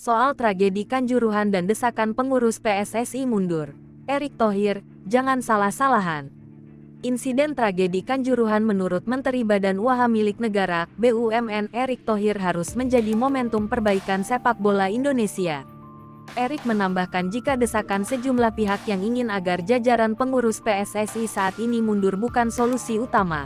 Soal tragedi Kanjuruhan dan desakan pengurus PSSI mundur. Erick Thohir, jangan salah-salahan. Insiden tragedi Kanjuruhan menurut Menteri Badan Usaha Milik Negara, BUMN Erick Thohir harus menjadi momentum perbaikan sepak bola Indonesia. Erick menambahkan jika desakan sejumlah pihak yang ingin agar jajaran pengurus PSSI saat ini mundur bukan solusi utama.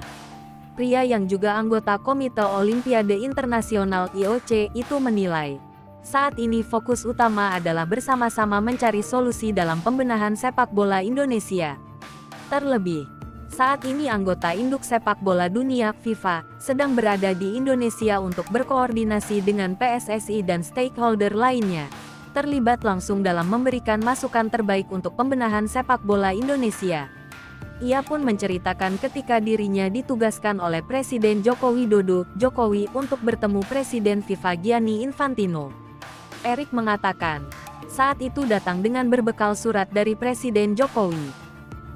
Pria yang juga anggota Komite Olimpiade Internasional (IOC) itu menilai, saat ini fokus utama adalah bersama-sama mencari solusi dalam pembenahan sepak bola Indonesia. Terlebih, saat ini anggota induk sepak bola dunia, FIFA, sedang berada di Indonesia untuk berkoordinasi dengan PSSI dan stakeholder lainnya, terlibat langsung dalam memberikan masukan terbaik untuk pembenahan sepak bola Indonesia. Ia pun menceritakan ketika dirinya ditugaskan oleh Presiden Joko Widodo, Jokowi, untuk bertemu Presiden FIFA Gianni Infantino. Erick mengatakan, saat itu datang dengan berbekal surat dari Presiden Jokowi.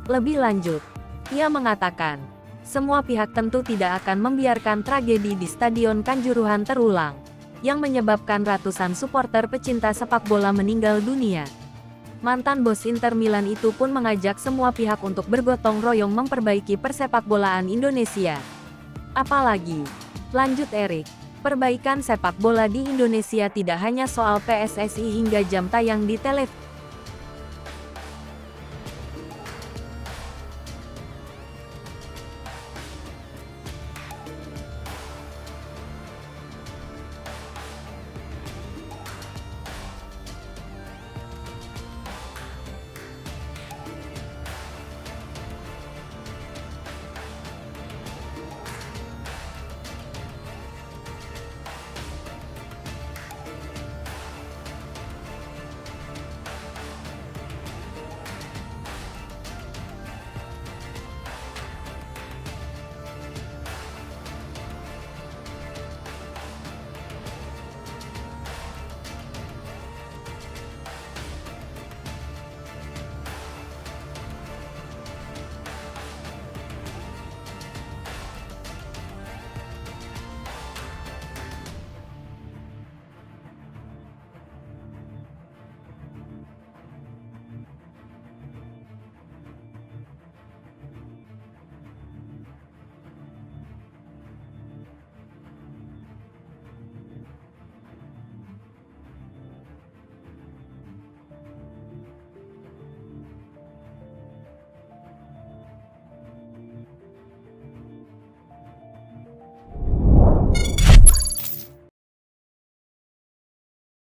Lebih lanjut, ia mengatakan, semua pihak tentu tidak akan membiarkan tragedi di Stadion Kanjuruhan terulang, yang menyebabkan ratusan supporter pecinta sepak bola meninggal dunia. Mantan bos Inter Milan itu pun mengajak semua pihak untuk bergotong royong memperbaiki persepakbolaan Indonesia. Apalagi, lanjut Erick, perbaikan sepak bola di Indonesia tidak hanya soal PSSI hingga jam tayang di televisi.